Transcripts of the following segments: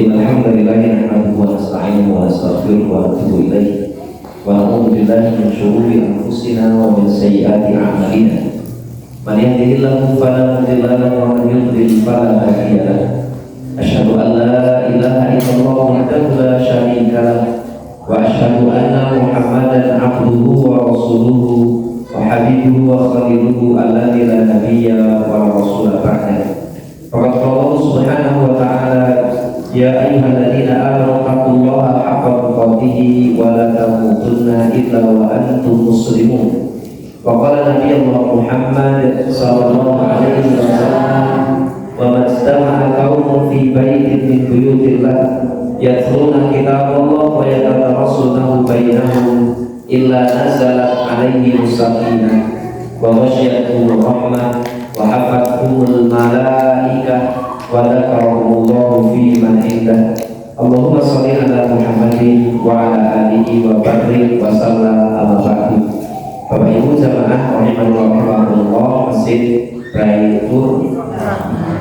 Innal hamdalillah nahmaduhu wa nasta'inuhu wa nastaghfiruhu wa natubu ilaih wa na'udzu billahi min shururi anfusina wa min sayyiati a'malina. Man yahdihillahu fala mudilla lahu wa man yudlil fala hadiya lahu. Asyhadu an la ilaha illallah wahdahu la syarika lahu wa asyhadu anna Muhammadan 'abduhu wa rasuluhu wa habibuhu wa khaliluhu alladzi la nabiyya wa rasula ba'dahu. Faqad qala Allah subhanahu wa ta'ala ya ayyuhalladzina amanu taqullaha haqqa tuqatih wa la tamutunna illa wa antum muslimun. Wa qala Nabiyyullah Muhammad sallallahu alaihi wasallam wa mastama'a qaumun fi baitin min buyutillah yatluna kitaballah wa yatadarasunahu bainahum illa nazalat alaihim sakinah wa ghasyiyatuhum rahmah wa hafathumul malaikah wa dzakarahumullahu fi man indah. Allahumma shalli ala Muhammadin wa ala alihi wa barik wa sallam ala ba'du. Bapak Ibu jamaah rahimanallah, Masjid Baitur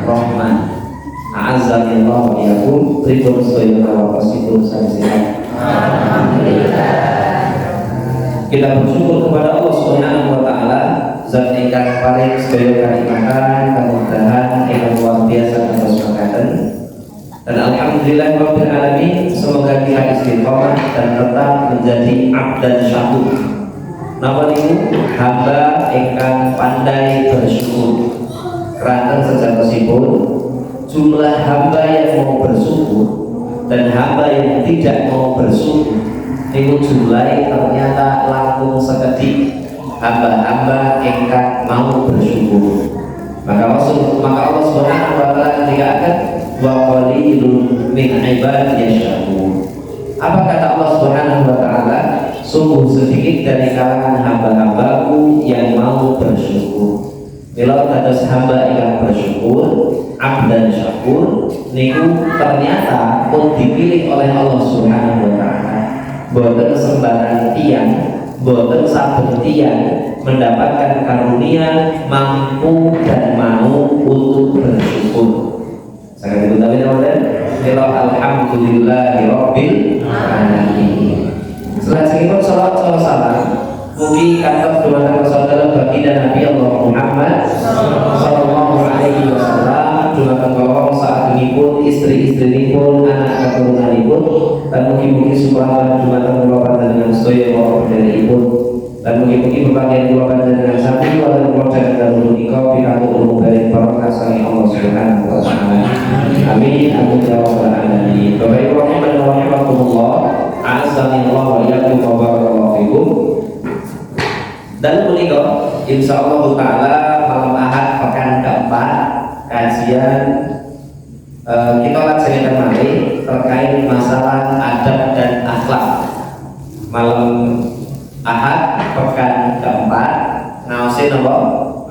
Rahman a'azzanillahu wa iyyakum, tribun sedaya kawasipun sehat. Alhamdulillah. Kita bersyukur kepada Allah Subhanahu wa taala zat ingkang paring sedaya kanikmatan, kemudahan ingkang luar biasa kados makaten. Dan alhamdulillah rabbil alamin, semoga kita istiqomah dan tetap menjadi abdan syakur. Napa niku hamba ingkang pandai bersyukur. Keranten sejatosipun jumlah hamba yang mau bersyukur dan hamba yang tidak mau bersyukur niku jumlahe ternyata langkung sekedhik hamba-hamba ingkang mau bersyukur. Maka Allah Subhanahu wa taala dikatakan wa qalilun min ibadiyasy syakur. Apa kata Allah Subhanahu wa taala? Sungguh sedikit dari kalangan hamba-hambaku yang mau bersyukur. Bila kados hamba yang bersyukur, abdan syakur, niku ternyata pun dipilih oleh Allah Subhanahu wa taala. Boten sembarang tiang, boten saben tiang mendapatkan karunia mampu dan mau untuk bersyukur. Sangat diutamin oleh alhamdulillahirabbil alamin. Setelah sekitar salat salam, mugi kata keluarga saudara baginda Nabi Allah Muhammad sallallahu alaihi wasallam, jumakan kawula saat ini pun istri-istri pun anak keturunan pun, dan mugi-mugi subhanallah jumakan kawula dengan sedaya para pendiri pun, dan mugi-mugi berbagai kawula dengan sami dan kawula dan menika pikantuk umum dari barokah sang Allah Subhanahu wa taala. Amin amin ya rabbal alamin. Bapak Ibu rahimakumullah, azanillah wa iyyakum wa barakallahu fikum. Dan menika insyaallah taala malam Ahad pekan keempat kajian kita laksanakan malih terkait masalah adab dan akhlak. Malam Ahad pekan keempat ngaosin apa?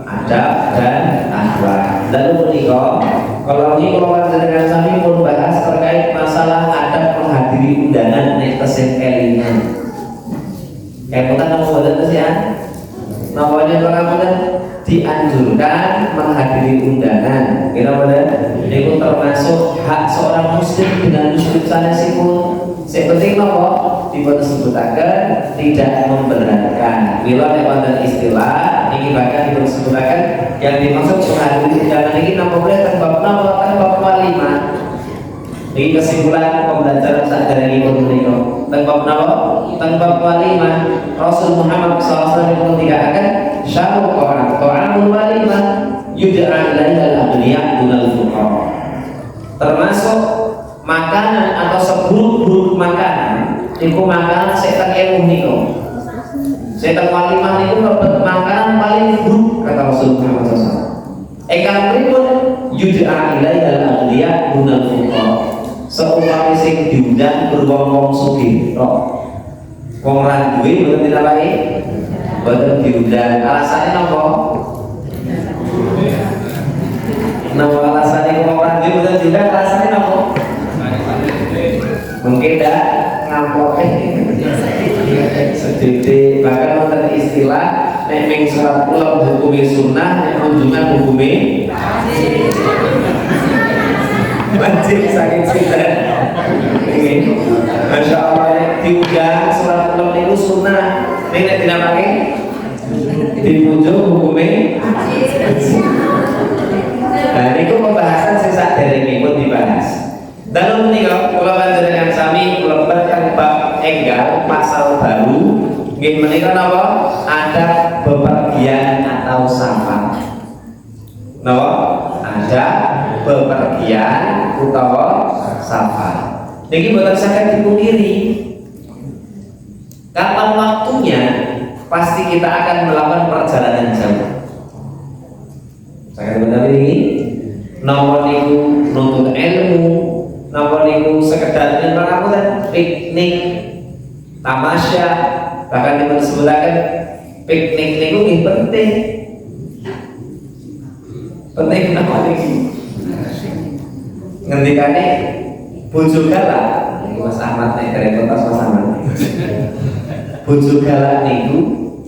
Adab dan akhlak. Dan menika kalau ini kalau dengan sami pun bahas terkait masalah adab menghadiri undangan nek tesih kelingan. Kemudian apa boten ya? Namanya pengakuan dianjurkan menghadiri undangan. Kira-kira itu termasuk hak seorang muslim dengan muslim sanesipun. Yang penting nopo dipun sebutaken tidak memberatkan. Bila wonten istilah ini bahkan dipun sebutaken yang dimaksud menghadiri undangan ini nopo boleh tanpa walimah. Ini kesimpulan pembelajaran saat dari pun menika. Tanpa walimah Rasul Muhammad SAW mengatakan syaru ta'amul walimah yud'a ilaiha al-aghniya dunal fuqara. Termasuk makanan atau seburuk-buruk makanan niku makanan setan ilmu niku. Setan walimah niku lebet makanan paling buruk kata Rasul Muhammad SAW. Ingkang pripun yud'a ilaiha al-aghniya dunal fuqara. Seumpama sing diundang berwong-wong sugih tok. Wong ra duwe mboten ditawari, mboten diundang. Alasane napa? Napa alasane wong ra duwe mboten diundang? Alasane napa? Mungkin dah ngampoke sedikit. Bahkan wonten istilah nek ming surat kula hukume sunnah, nek kunjungan hukume wajib saking sinten Masya Allah diundang sholat malam itu sunnah. Ini nek dinamake dipujuk hukumnya. Nah ini pembahasan sisa dari pun dibahas. Dalam menikah kalau panjenengan sami melebatkan bab enggal pasal baru. Nggih menika napa? Ada bepergian atau safar. Napa? Ada bepergian utawa safar. Niki boten saged dipungkiri. Kapan waktunya pasti kita akan melakukan perjalanan jauh. Saged bener ini napa niku nuntut ilmu, napa niku sekedar pangapunten piknik, tamasya, bahkan disebutkan piknik niku nggih penting. Penting napa niki? Ngendikane bojo galak, Mas Ahmad nek kerepotan Mas Ahmad. Bojo galak niku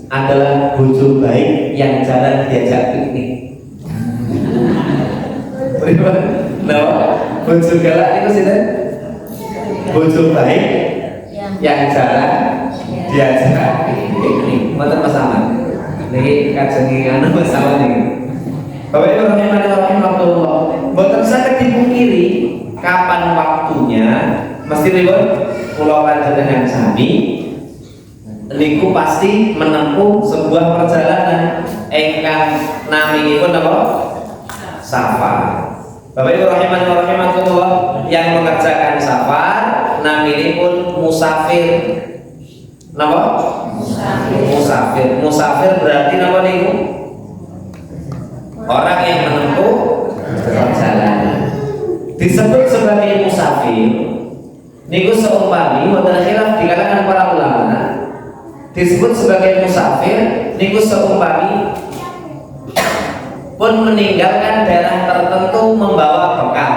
adalah bojo baik yang jarang diajak piknik. Nah, bojo galak niku sinten? Bojo baik yang jarang diajak piknik. Mboten Mas Ahmad. Niki kajenge anu Mas Ahmad niki. Bapak Ibu rahimahullah, mboten saged dipungkiri kapan waktunya mesti ribut kula panjenengan sami niku pasti menempuh sebuah perjalanan ingkang naminipun apa? Safar. Bapak Ibu rahimahullah, yang mengerjakan safar naminipun musafir. Napa? Musafir. Musafir berarti napa niku? Orang yang menempuh perjalanan. Disebut sebagai musafir niku seumpami wonten khilaf di kalangan para ulama. Disebut sebagai musafir niku seumpami pun meninggalkan daerah tertentu membawa bekal.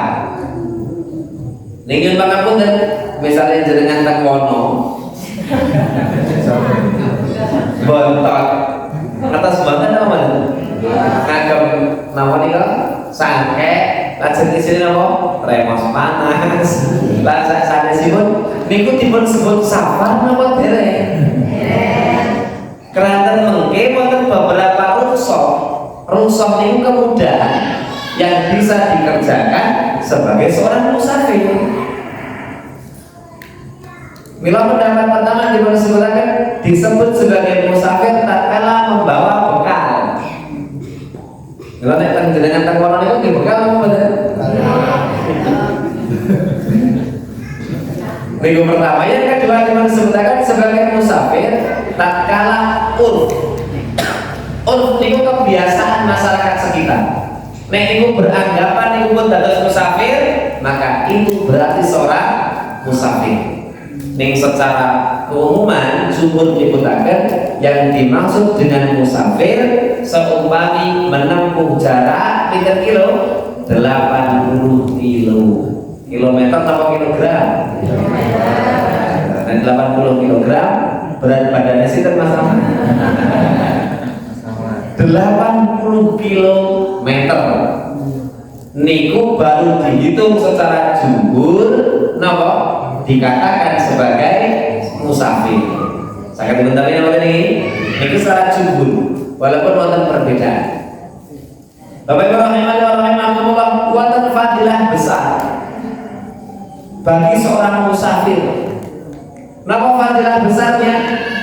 Ningin pangapunten misalnya jenengan teng wono bontot atas banget apa ngagem nama nika sangke lajeng isine napa remos panas lan sanesipun niku dipun sebut safar napa dereng keranten mengke wonten beberapa rukshoh niku kemudahan yang bisa dikerjakan sebagai seorang musafir. Mila pendapat pertama disebut sebagai musafir tatkala membawa bekal. Kalau nek jenengan teng kono niku nggih bekal apa mboten? Niku pertama, yang kedua disebutkan sebagai musafir tatkala urf niku kebiasaan masyarakat sekitar. Nek niku beranggapan niku pun dados musafir, maka itu berarti seorang musafir. Ning secara keumuman sumber nyebutaken yang dimaksud dengan musafir seumpami menempuh jarak pinten kilo? 80 kilometer atau kilogram? Dan 80 kilogram berat badannya sinten Mas Ahmad? 80 kilometer niku baru dihitung secara jumhur napa dikatakan sebagai musafir. Saya katakan tadi nama ini secara jumhur walaupun wonten perbedaan. Bapak Ibu rahimahullah, wonten fadilah besar bagi seorang musafir. Napa fadilah besarnya?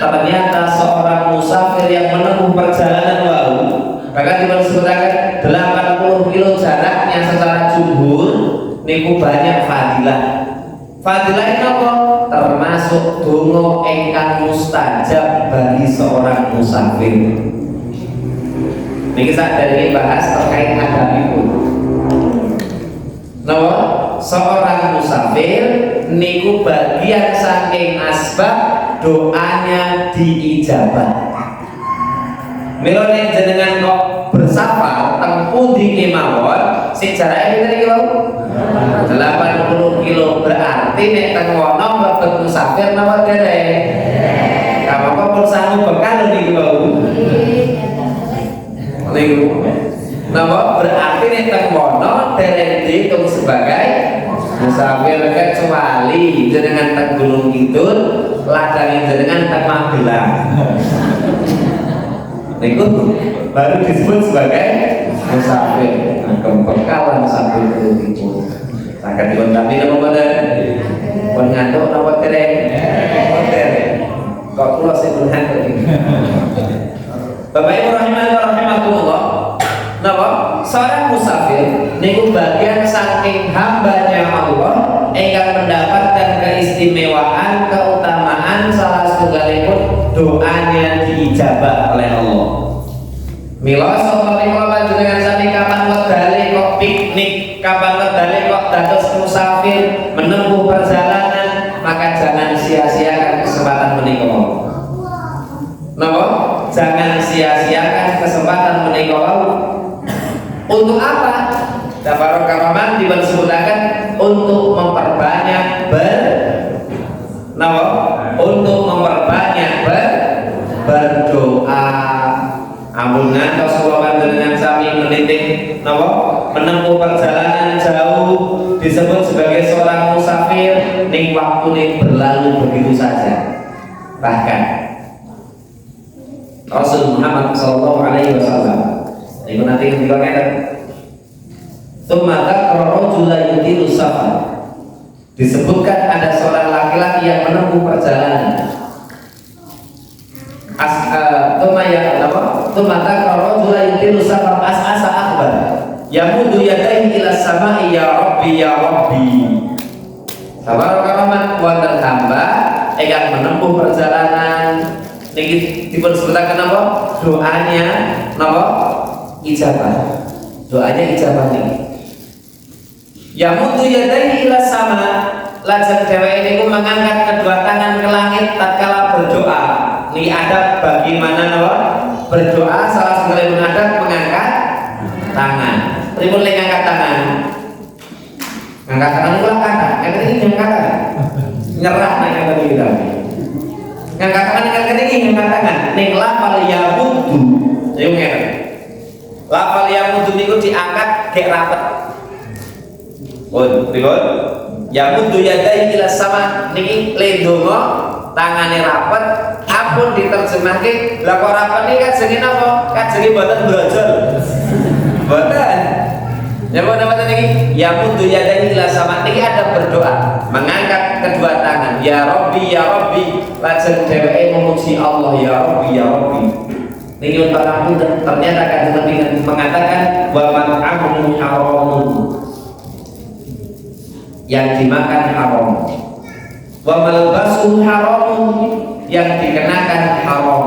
Ternyata seorang musafir yang menempuh perjalanan wau bahkan disebutkan 80 kilo jaraknya secara jumhur niku banyak fadilah. Fadilah ini apa? Termasuk donga ingkang mustajab bagi seorang musafir. Niki sadari bahas terkait adab itu. Napa? Seorang musafir niku bagian saking asbab doanya diijabah. Mila nek jenengan kok bersafar teng pundi kemawon sing jarake pinten iki wau? 80 kilo berarti nek teng wono mlebet musafir napa dereng? Apa pun sanggup bekal niku wau. Niku napa berarti nek teng wono dereng diitung sebagai musafir kecuali jenengan teng Gunung Kidul, ladang jenengan teng Magelang. Niku baru disebut sebagai musafir. Kembekalan sambil itu. Akan dikontami nama boten. Pun ngantuk napa dereng? Boten. Kok kula sing ngantuk iki. Bapak Ibu rahimakumullah. Napa? Seorang musafir niku bagian saking hambanya Allah ingkang mendapatkan keistimewaan, keutamaan salah satunggalipun doanya diijabah oleh Allah. Mila sapa kula panjenengan sami kapan wedale kok piknik, kapan wedale kok dados musafir menempuh perjalanan, maka jangan sia-siakan kesempatan menika. Napa? Jangan sia-siakan kesempatan menika. Untuk apa? Tabarok Rahman disebutkan untuk memperbanyak untuk memperbanyak berdoa. Ampun ngantos kula panjenengan sami menitik menempuh perjalanan jauh disebut sebagai seorang musafir ning waktune berlalu begitu saja. Bahkan Rasul Muhammad sallallahu alaihi wasallam niku nanti ketika ngeten tumata rajula yutilu safar, disebutkan ada seorang laki-laki yang menempuh perjalanan. Tumata rajula yutilu safar as'asa akbar yamudu yadayhi ila samai ya rabbi ya rabbi. Sabar karaman wonten hamba ingkang menempuh perjalanan niki dipun sebutaken napa? Doanya napa? Ijabah. Doanya ijabah niki. Yamudu yadayhi ila sama, lajeng dheweke niku mengangkat kedua tangan ke langit tatkala berdoa. Ini adab bagaimana napa? Berdoa salah satu adab mengangkat tangan. Pripun lek ngangkat tangan? Ngangkat tangan kula angkat. Ngangkat iki ngangkat. Nyerah nek ngangkat iki tadi. Ngangkat tangan ngangkat iki ngangkat tangan. Ning lafal ya mudu. Yo ngene. Lafal ya mudu niku diangkat gek rapet. Pripun? Ya mudu yadai ila sama niki lendonga tangane rapet. Ampun diterjemahke lha kok rapet iki kajenge napa? Kajenge mboten brojol. Mboten. Ya apa niki? Ya mudu yadai ila sama niki ada berdoa, mengangkat kedua tangan. Ya Rabbi ya Rabbi. Lajeng dheweke memuji Allah ya Rabbi ya Rabbi. Niki umpama ternyata kan dengan mengatakan wa mat'amun haramun, yang dimakan haram, wa malbasuhu haramun, yang dikenakan haram,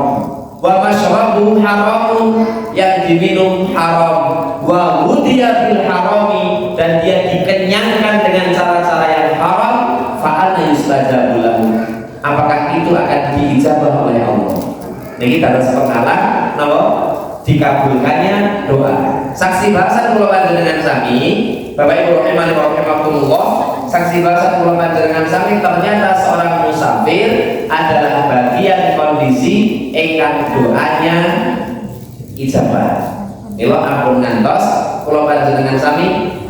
wa mashrabuhu haramun, yang diminum haram, wa hudiya bil harami, dan dia dikenyangkan dengan cara-cara yang haram, fa anna yustajabu lahu, apakah itu akan diijabah oleh Allah? Niki dados penghalang napa dikabulkannya doa. Saksi bahasan kula panjenengan sami Bapak Ibu rahimakumullah, saksi bahasan kula panjenengan sami ternyata seorang musafir adalah bagian kondisi ingkang doanya ijabah. Mila ampun ngantos kula panjenengan sami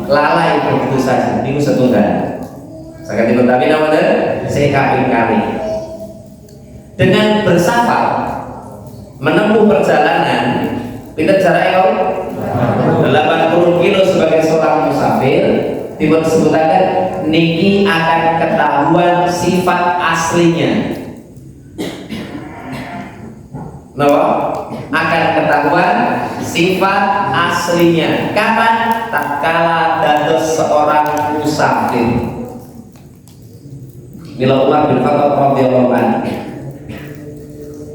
lalai begitu saja niku setunggal. Saged dipun tapi namanya sekaping kali. Dengan bersafar menempuh perjalanan pinten jarake kau 80 kilo sebagai seorang musafir, dipun sebutaken niki akan ketahuan sifat aslinya. Napa? Akan ketahuan sifat aslinya. Kapan? Tatkala dados seorang musafir. Mila Umar bin Khattab radhiyallahu anhu.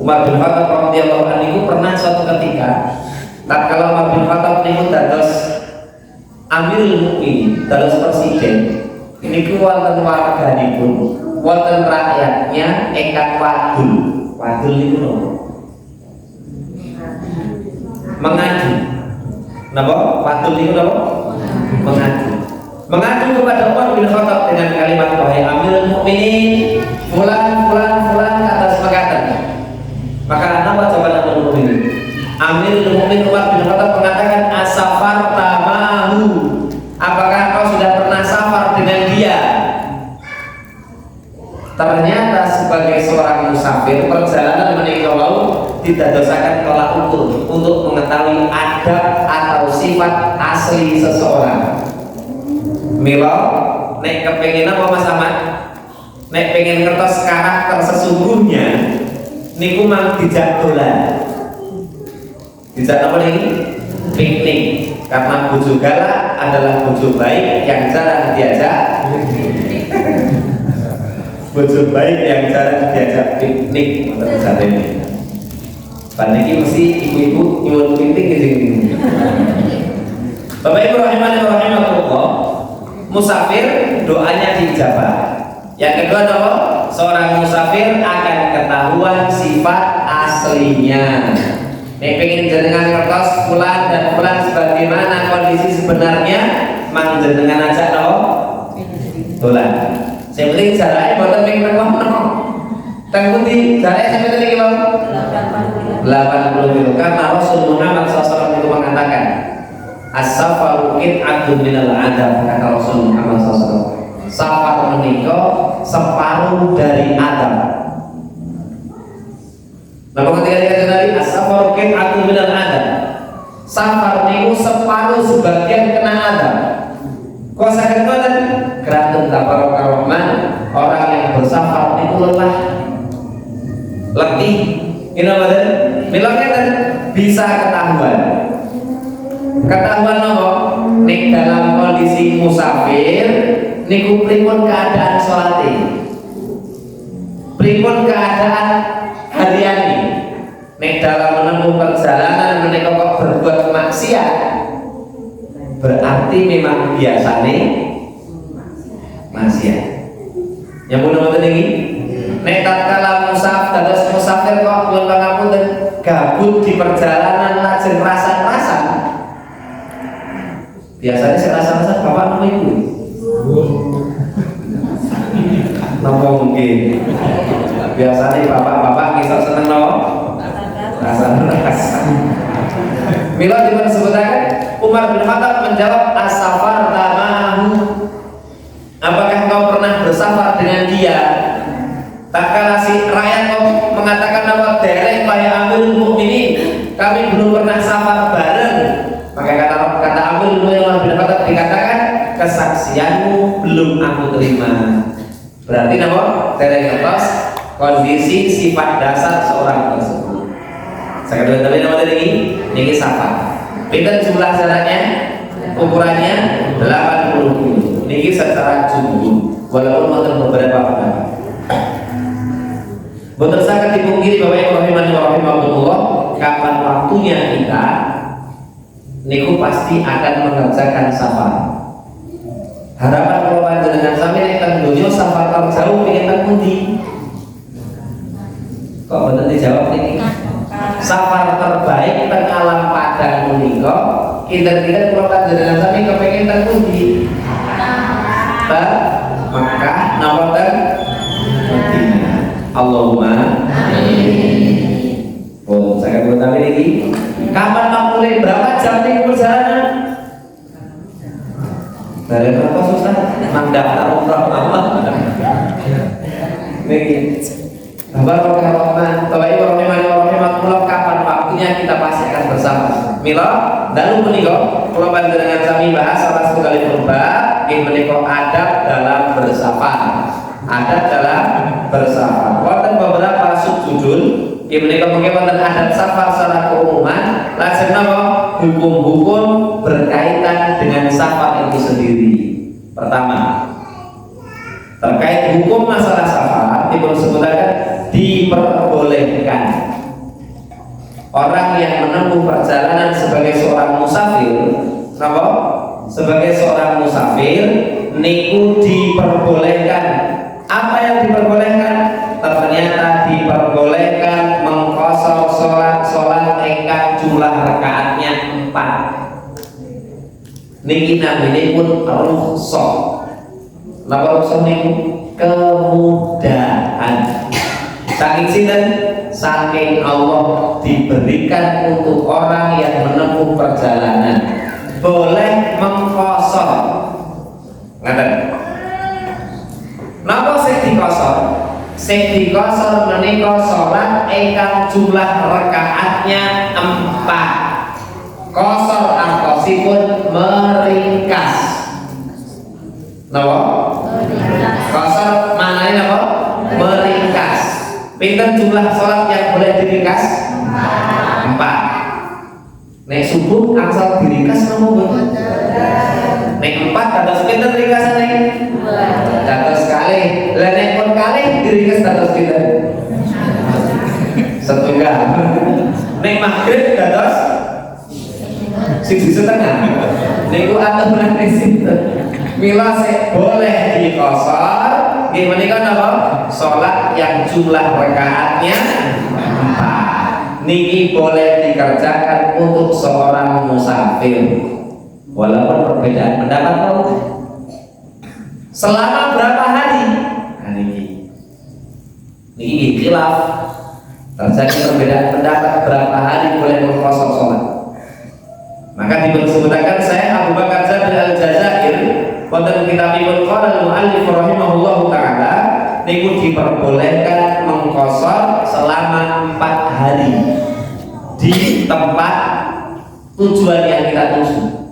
Umar bin Khattab radhiyallahu anhu pernah suatu ketika tatkala Umar bin Khattab niku dados Amirul Mukminin, dados presiden, niku wonten warganipun, wonten rakyatnya ingkang wadul. Wadul niku napa? Mengadu. Napa? Wadul niku napa? Mengadu. Mengadu kepada Umar bin Khattab dengan kalimat wahai Amirul Mukminin, fulan atas mengatakan. Maka apa jawaban Amirul Mukminin? Amirul Mukminin Umar bin Khattab mengatakan asafar tamahu. Apakah kau sudah pernah safar dengan dia? Ternyata sebagai seorang musafir perjalanan menika wau tidak dosakan tolak ukur untuk mengetahui adab atau sifat asli seseorang. Mila nek kepengin apa Mas Ahmad? Nek pengen ngertos karakter sesungguhnya niku mang dijak dolan. Dijak apa nih? Piknik. Karena bojo galak adalah bojo baik yang jarang diajak. Bojo baik yang jarang diajak piknik menurut saya ini. Pandai mesti ibu-ibu nyuwun piknik gitu. Bapak Ibu rahimani wa rahimakumullah, musafir doanya diijabah. Yang kedua apa? Seorang musafir akan ketahuan sifat aslinya. Nek pengen jenengan ngertos fulan dan fulan sebagaimana kondisi sebenarnya, mang jenengan ajak no dolan. Saya beli jaraknya boten ping tengah. Teng pundi jaraknya sampai tadi kilo 80 kilo. Karena Rasul Muhammad SAW itu mengatakan as-safaru qit'atun minal adab, kata Rasul Muhammad SAW. Safar menika separuh dari adab. Nah, ketika dikatakan Nabi as-safaru qit'atun minal adab, safar niku separuh sebagian kena adab. Kok sakit banget? Keratun tabaraka rahman, orang yang bersafar itu lelah, letih, ini apa tadi? Bilangnya kan bisa ketahuan apa? Nek dalam kondisi musafir, niku pripun keadaan sholati, pripun keadaan hariani. Nek dalam menempuh perjalanan menika kok berbuat maksiat, berarti memang biasane maksiat. Yang pun nonton ini, nek tatkala musafir kok pun pangapunten gabut di perjalanan lajeng rasan-rasan. Biasanya saya rasan-rasan bapak nama ibu. Nama mungkin. Biasanya bapak-bapak kita seneng no rasan-rasan. Mila disebutkan Umar bin Khattab menjawab as-safar tamahu. Apakah kau pernah bersafar dengan dia? Tak kala si rakyat kau mengatakan nama derek ya Amirul Mukminin, kami belum pernah safar bareng. Maka kata Amirul Mukminin Umar bin Khattab dikatakan kesaksianmu belum aku terima. Berarti nama derek ngertos kondisi sifat dasar seorang tersebut. Saya katakan tadi nama ini safar. Pinter jumlah jaraknya, ukurannya 80 kilo. Ini secara jumlah, walaupun ada beberapa pendapat. Betul sangat dipungkiri Bapak Ibu rahimani wa rahimakumullah, kapan waktunya kita niku pasti akan mengerjakan safar. Harapan kalau panjenengan sami nek teng donya safar terjauh pengen teng pundi? Kok bener dijawab niki? Safar terbaik teng alam padang menika kira-kira kalau panjenengan sami kepengin teng pundi? Mekah napa teng Madinah. Allahumma amin. Oh, saya akan bertanya lagi. Kapan mulai berapa jam nih perjalanan? Dari berapa susah? Mendaftar umrah apa? Nih, Bapak Ibu rahimahullah, kapan waktunya kita pasti akan bersama. Mila, lalu menika kula panjenengan sami bahas salah satu kali berbab ing menika adab dalam bersafar. Adab dalam bersafar. Wonten beberapa subjudul ing menika mungkin wonten adab safar secara keumuman, lajeng napa hukum-hukum berkaitan dengan safar itu sendiri. Pertama, terkait hukum masalah safar disebutkan diperbolehkan orang yang menempuh perjalanan sebagai seorang musafir, kenapa? Sebagai seorang musafir niku diperbolehkan. Apa yang diperbolehkan? Ternyata diperbolehkan mengqashar sholat ingkang jumlah rakaatnya 4. Niki namine pun rukhsah. Napa rukhsah niku? Kemudahan. Saking sinten? Saking Allah diberikan untuk orang yang menempuh perjalanan boleh mengqashar. Ngaten. Napa sing dikosor? Sing dikosor menika salat ingkang jumlah rakaatnya 4. Kosor artosipun meringkas. Napa? Kosor maknane napa? Meringkas. Pinten jumlah salat yang boleh diringkas? 4. Nek subuh angsal diringkas napa mboten? Nek 4 dados pinten ringkasane? Dados kalih. Lah nek pun kalih diringkas dados pinten? Setunggal. Nek maghrib dados 1,5. Niku aturan sinten? Mila sik boleh dikosor nggih menika napa? Salat yang jumlah rakaatnya 4. Niki boleh dikerjakan untuk seorang musafir. Walaupun perbedaan pendapat tahu. Selama berapa hari? Nah niki khilaf. Terjadi perbedaan pendapat berapa hari boleh mengkosor salat. Maka disebutkan saya Abu Bakar Jabir Al-Jazair wonten kitabipun qala al-muallif rahimahullahu taala niku diperbolehkan mengkosor selama 4 hari di tempat tujuan yang kita tuju.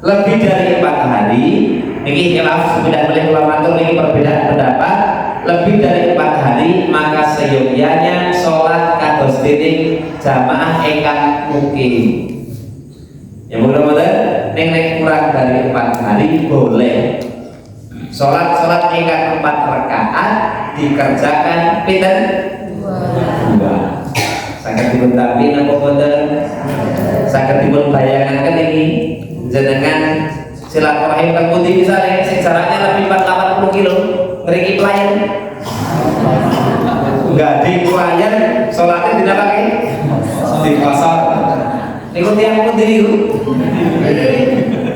Lebih dari 4 hari niki khilaf sudah boleh ulama niki perbedaan pendapat. Lebih dari 4 hari maka seyogyanya sholat kados dene jamaah ingkang mukim. Yang mudah-mudahan nek kurang dari 4 hari boleh sholat ingkang 4 rakaat dikerjakan pinten? 2. Saged dipun tampi napa boten? Saged dipun bayangaken iki jenengan silaturahim teng pundi misale sing jaraknya lebih 80 kilo ngriki pelayan enggak di pelayan sholatnya dinapake di pasar niku tiyang pundi niku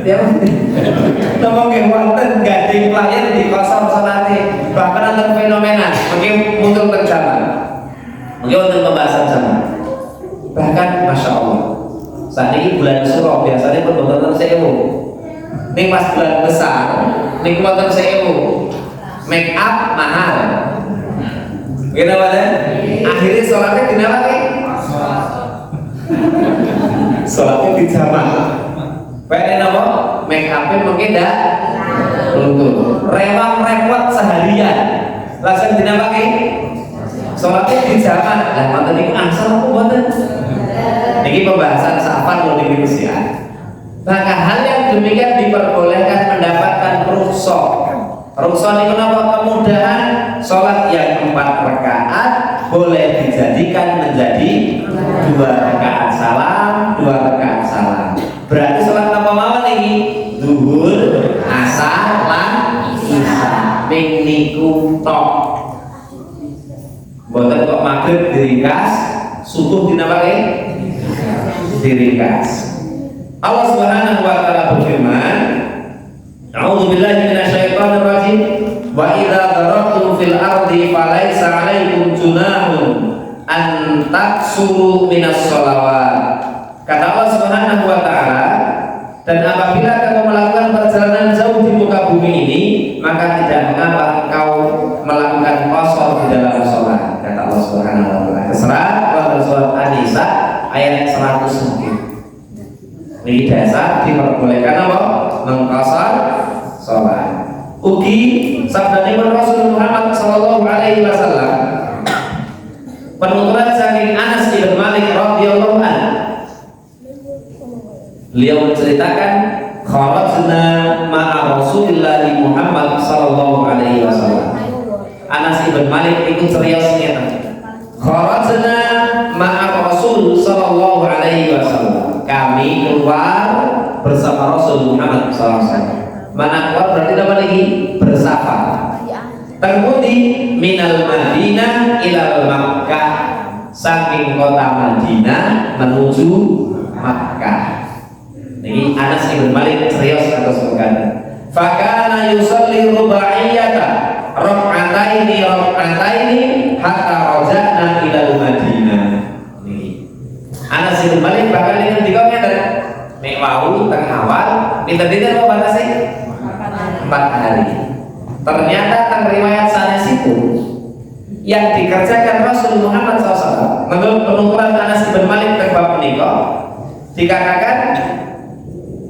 tiyang napa nggih wonten gading pelayan di pasar salate bahkan wonten fenomena mungkin muncul teng zaman mungkin wonten pembahasan zaman bahkan masya Allah saat ini bulan Suro biasanya pun wonten 1000 ning pas bulan besar niku wonten 1000 make up mahal gini wadah akhirnya sholatnya dinapake sholatnya dijamak pengen apa? Make up-nya mungkin dah luntur rewang repot seharian langsung dinapake sholatnya dijamak lah mantan ini angsal apa buatan ini pembahasan safar loh di Indonesia. Maka hal yang demikian diperbolehkan mendapatkan rukhsah. Rukhsah itu apa? Kemudahan sholat yang 4 rakaat boleh dijadikan menjadi 2 rakaat salam, 2 rakaat salam. Berarti sholat apa mawon ini? Zuhur, asar, lan isya. Ming niku tok. Boten kok maghrib diringkas, subuh dinapake? Diringkas. Allah Subhanahu wa taala berfirman, A'udzu billahi minasyaitonir rajim. Wa idza darabtum fil ardi falaisa 'alaikum junahun an taksuru minas shalawat. Kata Allah Subhanahu wa taala, dan apabila kamu melakukan perjalanan jauh di muka bumi ini, maka tidak mengapa engkau melakukan qasar di dalam salat. Kata Allah Subhanahu wa taala. Keserat surat An-Nisa ayat 100. Ini dasar diperbolehkan apa? Mengqasar sholat. Ugi sabdanipun Rasul Muhammad sallallahu alaihi wasallam. Penuturan saking Anas bin Malik radhiyallahu anhu. Beliau menceritakan kharajna ma'a Rasulillah Muhammad sallallahu alaihi wasallam. Anas bin Malik itu serius ngeten. Kharajna ma'a Rasul sallallahu alaihi wasallam. Kami keluar bersama Rasul Muhammad SAW. Mana keluar berarti apa lagi? Bersafar. Terpundi minal Madinah ilal Makkah, saking kota Madinah menuju Makkah. Ini Anas bin Malik serius atau sebagainya. Fakana yusalli rubaiyata rak'ataini hatta raja'na ilal Madinah. Anas bin Malik bakal dengan dikongnya dan nek wau teng awal pinter-pinter apa batasnya 4 hari. Ternyata teng riwayat sanes itu yang dikerjakan Rasul Muhammad SAW. Menurut penuturan Anas bin Malik terbab menikah dikatakan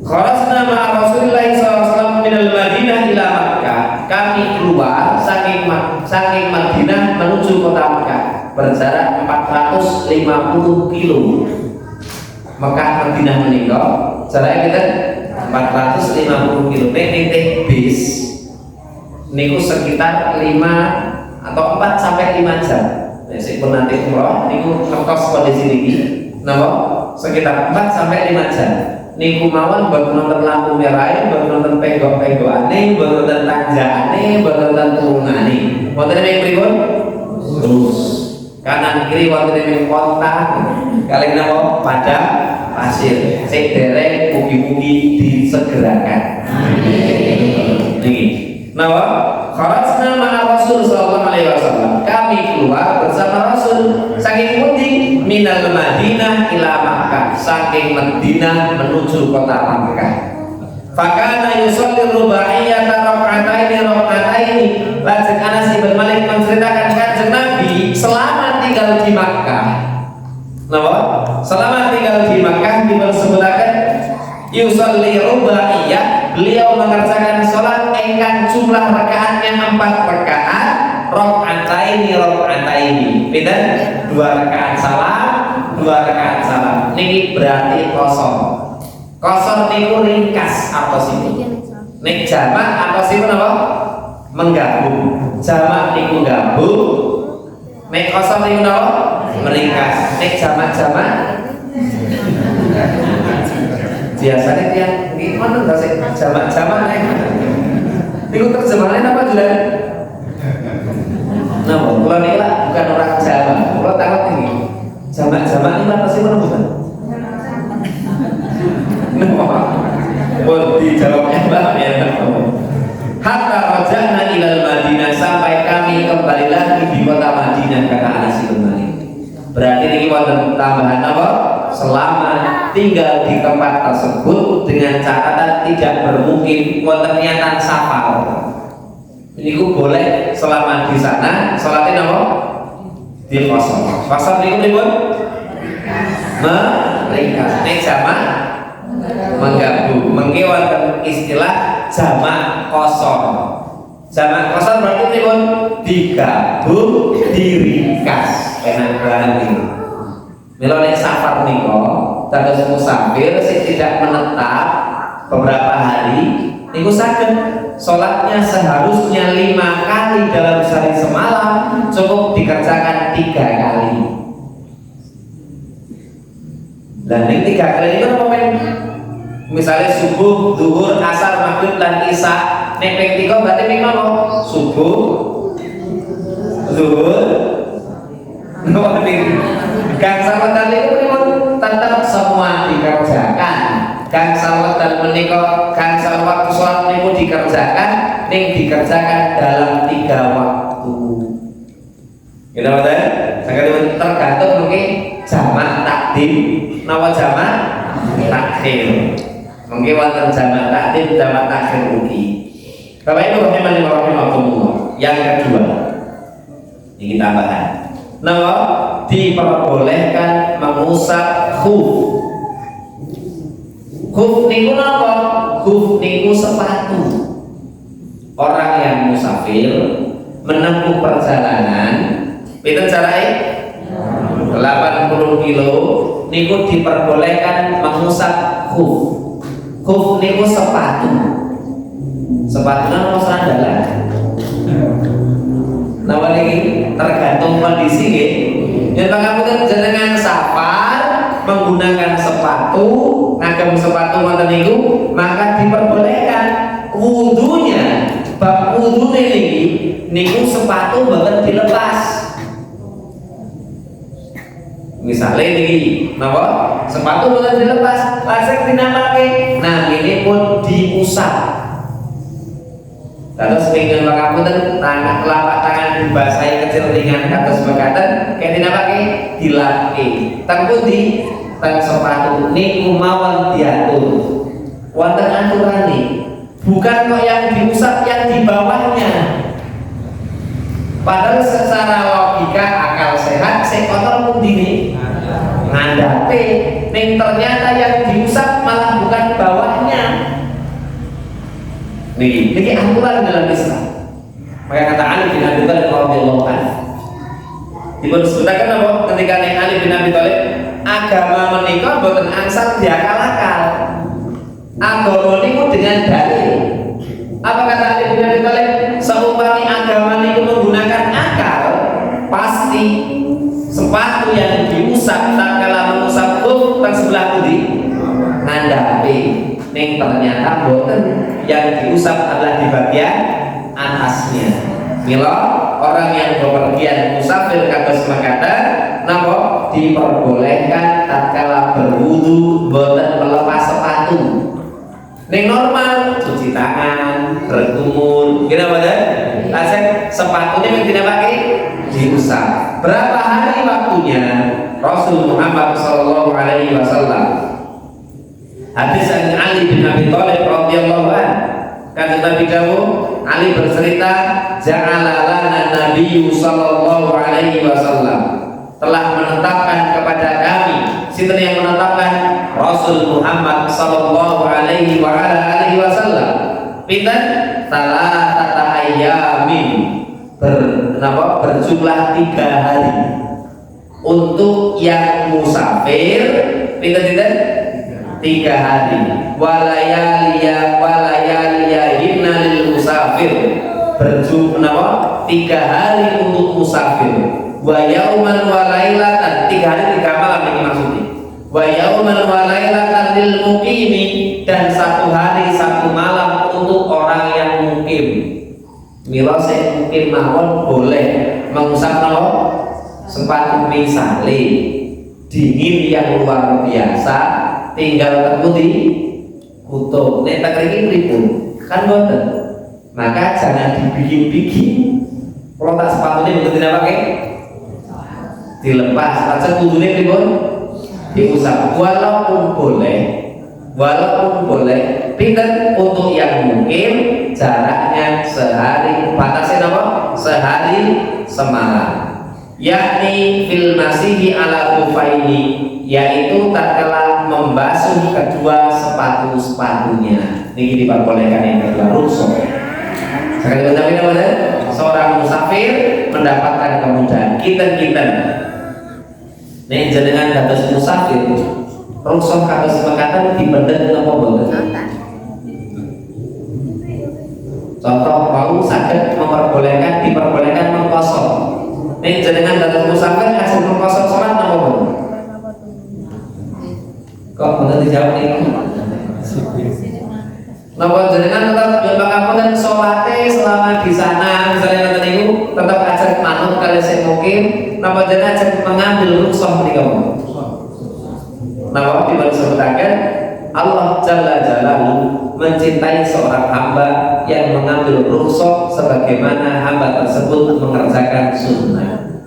kharajna ma'a Rasulillah SAW minal Madinah ila Makkah. Kami keluar saking Madinah menuju kota Makkah berjarak 450 kilo. Mekah Madinah menikah jaraknya kita 450 kilo. Nek bis niku sekitar 5 atau 4 sampai 5 jam. Meskipun nanti umroh niku ngertos kondisi niki napa sekitar 4 sampai 5 jam. Niku mawon buat nonton lampu merah, buat nonton penggok-penggokane, buat nonton tanjaane, buat nonton turunane. Wonten ing pripun? Terus kanan kiri wonten ing kota kalih napa padang pasir. Sing dereng mugi-mugi disegerakan. Niki. Napa? Kharajna ma'a Rasul sallallahu alaihi wasallam. Kami keluar bersama Rasul saking pundi minal Madinah ila Makkah, saking Madinah menuju kota Makkah. Fakana yusalli rubaiyata raka'ataini. Lajeng Anas bin Malik menceritakan kanjeng Nabi selama tinggal di Makkah. Napa? Selama tinggal di Makkah disebutaken yusalli rubaiyah, beliau mengerjakan sholat engkang jumlah rakaatnya 4 rakaat, rakaataini. Pinten? 2 rakaat salam, 2 rakaat salam. Niki berarti kosong. Kosong niku ringkas apa sih? Nek jamak apa sih napa? Menggabung. Jamak niku gabung. Nek kosong niku napa? Meringkas. Nek jamak-jamak biasanya yang gimana nggak sih jamak-jamak niku terjemahannya apa jelas? Nah, kalau ini lah bukan orang Jawa, kalau takut ini jamak-jamak ini apa sih menemukan? Nah, dijawabnya mbak ya. Hatta raja'na ilal Madinah, sampai kami kembali lagi di kota Madinah, kata Anas bin Malik. Berarti ini wonten tambahan apa? Selama tinggal di tempat tersebut dengan catatan tidak bermukim wonten niatan safar. Ini ku boleh selama di sana salatnya apa? Di kosong. Kosong niku pripun? Meringkas. Nek jamak menggabung. Mengki wonten istilah jamak kosong. Jamak kosong berarti pripun? Digabung, diringkas. Enak banget. Mila nek safar nika dados musafir sing tidak menetap beberapa hari niku saged salatnya seharusnya 5 kali dalam sehari semalam cukup dikerjakan 3 kali. Dan ini 3 kali itu apa men? Misalnya subuh, zuhur, asar, maghrib dan isya. Nek ping 3 berarti ping napa? Subuh, zuhur, napa ping Kang sawetan niku pripun? Tetap semua dikerjakan. Kang sawetan menika kang waktu salat niku dikerjakan, ning dikerjakan dalam 3 waktu. Gitu mboten? Sangat tergantung mungkin jamak takdim, napa jamak takhir. Mungkin wonten jamak takdim, jamak takhir ugi. Bapak Ibu rahimahumullah. Yang kedua, ini tambahan. Nah, diperbolehkan mengusap khuf. Khuf niku napa? Khuf niku sepatu. Orang yang musafir menempuh perjalanan pinten jarae? 80 kilo niku diperbolehkan mengusap khuf. Khuf niku sepatu. Sepatunya mau sandalan. Nah, ini tergantung kondisi nggih. Yen pangapunten jenengan safar menggunakan sepatu, ngagem sepatu wonten niku, maka diperbolehkan wudunya. Bab wudu niki niku sepatu mboten dilepas. Misalnya niki, napa? Sepatu mboten dilepas, lajeng dinamake. Nah, ini pun diusap. Terus dengan pangapunten tangan telapak tangan dibasahi kecil ringan kados mekaten kayak dinapake dilapke. Teng pundi? Teng sepatu niku mawon diatur. Wonten aturane. Bukan kok yang diusap yang di bawahnya. Padahal secara ngandhape, ning ternyata yang diusap malah bukan bawahnya. Niki aturan dalam Islam. Maka kata Ali bin Abi Thalib radhiyallahu anhu, dipun sebutaken apa ketika ning Ali bin Abi Thalib, agama menika boten angsal diakal-akal. Agama niku dengan dalil. Apa kata Ali bin Abi Thalib? Seumpami agama niku menggunakan akal, pasti sepatu yang diusap tatkala mengusap tang sebelah kiri ngandhape, ning ternyata boten, yang diusap adalah di bagian atasnya. Mila orang yang bepergian musafir kados makaten napa diperbolehkan tatkala berwudu boten melepas sepatu. Ning normal cuci tangan, berkumur, kira apa dan? Asep sepatunya yang tidak pakai diusap. Berapa hari waktunya? Rasul Muhammad Sallallahu Alaihi Wasallam. Hadis dari Ali bin Abi Thalib radhiyallahu anhu. Kata Nabi dawuh, Ali bercerita, ja'ala lana Nabi Sallallahu Alaihi Wasallam telah menetapkan kepada kami. Sinten yang menetapkan? Rasul Muhammad Sallallahu Alaihi Wasallam. Pinten? Salatata ayyamin, berjumlah 3 hari untuk yang musafir. Pinten? 3 hari. Walayaliya hinna lil musafir, berjumlah 3 hari untuk musafir. Wa yauman wa lailatan, 3 hari 3 malam ini maksudnya. Wa yauman wa lailatan lil muqimi, dan 1 hari 1 malam untuk orang yang mukim. Mila sing mukim mawon boleh mengusap sepatu misale dingin yang luar biasa, tinggal terputih kutub. Nek tak riki pripun? Kan boten. Maka jangan dibikin-bikin. Kalau tak sepatunya betul tidak pakai, dilepas. Langsung kudune pripun? Diusap. Walaupun boleh, pinten untuk yang mungkin jaraknya sehari, batasnya apa? Sehari semalam. Yakni fil masihi ala kufaini, yaitu tatkala membasuh kedua sepatu-sepatunya. Ini diperbolehkan yang kedua, rukhsah. Sekali lagi seorang musafir mendapatkan kemudahan. Kita nek jenengan kados musafir, rukhsah kados mekaten dipendhet napa boten? Contoh mau saged diperbolehkan mengkosong. Nek jenengan kados musafir asal mengkosong salat napa boten? Kok boten dijawab iki? Napa jenengan tetap pangapunten salate selama di sana, misalnya ngoten niku tetap ajak manut kali sing mungkin, napa jenengan ajak mengambil rukhsah menika? Napa dipun sebutaken Allah Jalla Jalaluhu mencintai seorang hamba yang mengambil rukhsah sebagaimana hamba tersebut mengerjakan sunnah.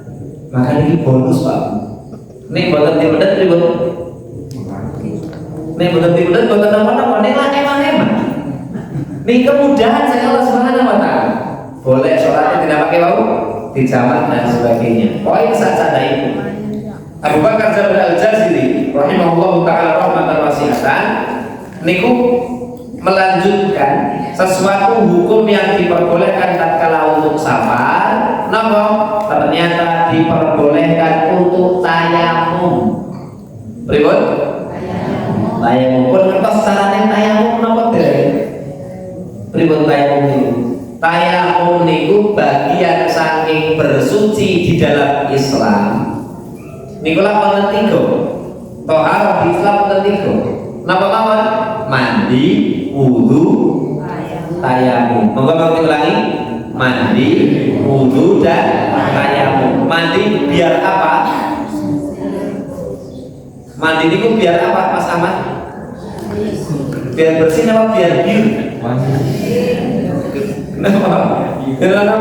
Maka ini bonus Pak. Ini boten dipendet pripun? Ini boten dipendet boten napa-napa, nek eman-eman. Ini kemudahan saya Allah Subhanahu wa Ta'ala. Boleh sholatnya tidak pakai wau, dijamak dan sebagainya. Poin saja itu. Abu Bakar Jabir Al-Jazili rahimahullahu ta'ala rahmatan wasi'atan niku melanjutkan sesuatu hukum yang diperbolehkan tatkala untuk safar, napa ternyata diperbolehkan untuk tayamum. Pripun? Tayamum. Pun ngertos carane tayamum napa dereng? Pripun tayamum niku? Tayamum niku bagian saking bersuci di dalam Islam. Nikulah wonten 3. Thaharah di Islam wonten 3. Napa mawon? Mandi, wudu, tayamum. Monggo mangke ulangi. Mandi, wudu dan tayamum. Mandi biar apa? Mandi niku biar apa Mas Ahmad? Biar bersih apa biar biru? Kenapa? Karena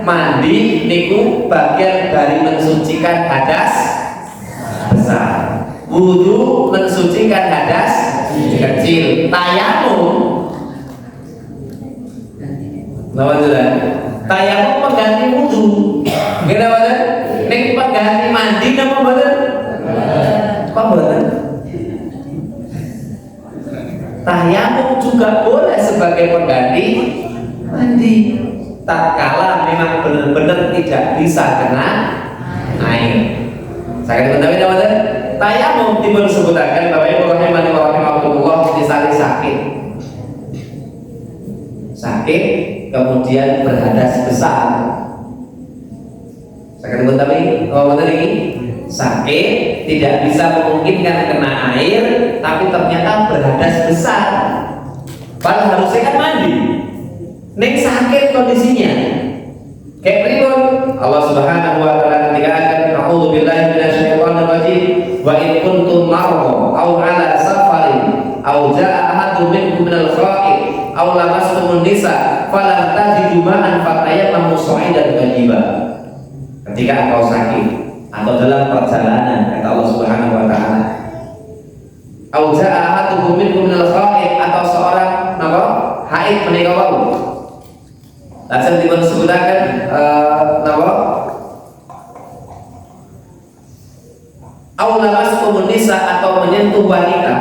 mandi niku bagian dari mensucikan hadas besar. Wudu mensucikan hadas kecil. Tayamum, tayamum pengganti wudu. Kenapa? Nek pengganti mandi napa mboten? Apa mboten? Tayamum juga boleh sebagai pengganti mandi tatkala memang benar-benar tidak bisa kena air. Saya katakan apa? Tayamum dipun sebutaken Bapak Ibu rahimani wa rahimakumullah misalnya sakit kemudian berhadas besar. Saya katakan tapi apa tadi? Sakit tidak bisa memungkinkan kena air tapi ternyata berhadas besar. Padahal harusnya kan mandi. Nek sakit kondisinya. Kayak pripun? Allah Subhanahu wa taala ketika akan a'udzu billahi minasyaitonir rajim wa in kuntum marḍā aw 'ala safarin aw jaa'a ahadun minkum minal gha'id aw lamastumun nisa falam tajidu ma'an fatayammamu sha'idan thayyiban. Ketika engkau sakit atau dalam perjalanan kata Allah Subhanahu wa taala aw jaa'a ahadun minkum minal gha'id atau seorang napa haid menika wau lajeng dipun sebutaken napa aw lamastumun nisa atau menyentuh wanita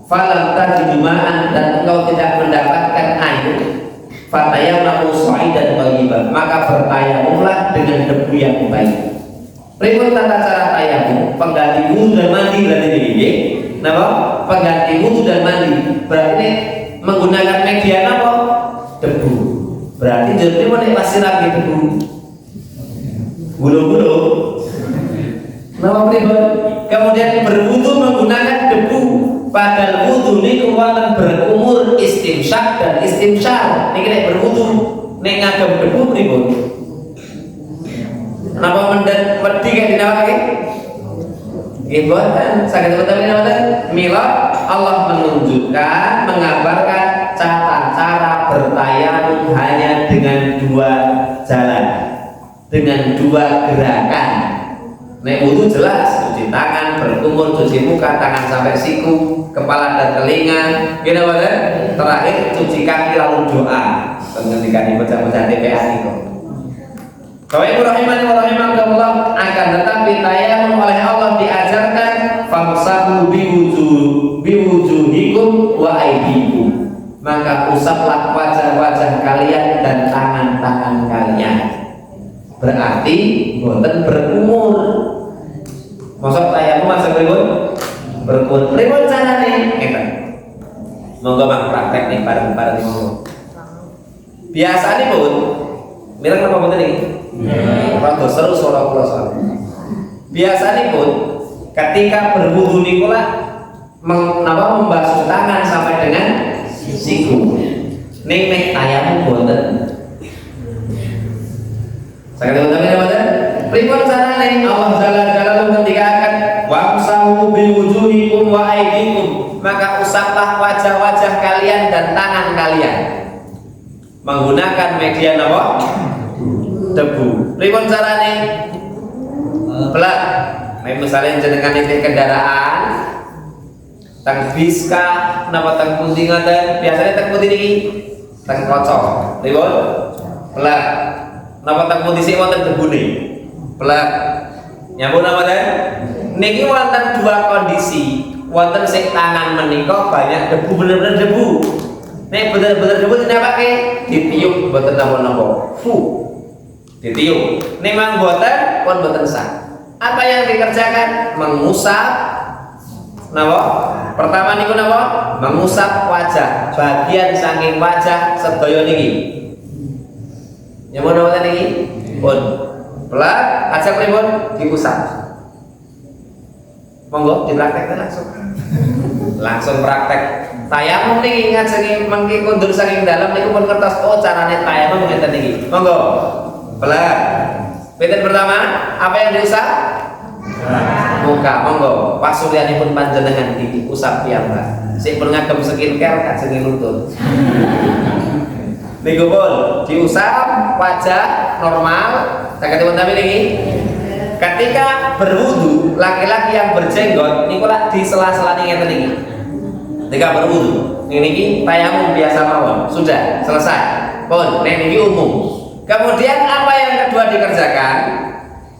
falam tajidu ma'an dan engkau tidak mendapatkan air fatayammamu sha'idan thayyiban maka bertayamumlah dengan debu yang baik. Pripun tata cara tayamum? Pengganti wudu dan mandi berarti nggih. Napa? Pengganti wudu dan mandi. Berarti menggunakan media apa? Debu. Berarti jadi nek pasir lagi debu. Bulu-bulu. Napa pripun? Kemudian berwudu menggunakan debu. Padahal wudu niku wonten berumur istimsyak dan istimsyar. Niki nek berwudu nek ngagem debu pripun? Napa mendet wedi kaya dinawake? Nggih boten, saged utawi napa? Mila Allah menunjukkan, mengabarkan tata cara bertayamum hanya dengan dua jalan, dengan dua gerakan. Nek wudu jelas cuci tangan, berkumur, cuci muka, tangan sampai siku, kepala dan telinga. Gini boten? Terakhir cuci kaki lalu doa. Ketika bocah-bocah TPA niku. Bapak Ibu rahimani wa rahimakumullah, akan tetapi tayamum oleh Allah diajarkan famsahu biwujuhikum wa aydikum. Maka usaplah wajah-wajah kalian dan tangan-tangan kalian. Berarti boten berkumur. Maksud tayamum masa berkumur. Pripun carane? Ngeten. Monggo mak praktek nih bareng-bareng monggo. Biasane pun mireng napa boten iki? Rada seru suara kula soalnya. Biasanya pun ketika berwudu nikulah membasuh tangan sampai dengan siku. Nek tayamum boten. Saged utawi boten? Pripun carane Allah Jalla ketika akan wamsahu biwujuhikum wa aydikum, maka usaplah wajah-wajah kalian dan tangan kalian menggunakan media apa? Debu. Pripun carane? Belak. Misalnya jenengan iki kendaraan teng bis ka napa teng pundi ngoten, biasane teng pundi niki? Teng kaca. Pripun? Belak. Napa teng pundi sik wonten debune? Belak. Nyambung napa ten? Niki wonten dua kondisi. Wonten sing tangan menika banyak debu, bener-bener debu. Nek bener-bener debu dinapake? Ditiup mboten napa-napa. Ditiup. Memang boten pun boten sah. Apa yang dikerjakan? Mengusap napa? Pertama niku napa? Mengusap wajah, bagian saking wajah sedaya niki. Nyamon napa niki? Pun. Pelak aja pripun diusap. Monggo dipraktekkan langsung. Langsung praktek. Tayamum niki ngajengi mengki kondur saking dalam niku pun kertas oh carane tayamum ngeten niki. Monggo. Pelan. Pinten pertama, apa yang diusap? Muka, monggo. Pas suryanipun panjenengan diusap piyambak. Sik pun ngagem skincare kajengi lutut. Niku pun diusap wajah normal. Saged dipun niki. Ketika berwudu, laki-laki yang berjenggot niku lak di sela-selane ngeten niki. Ketika berwudu, niki tayamum biasa mawon. Sudah selesai. Pun nek niki umum. Kemudian apa yang kedua dikerjakan?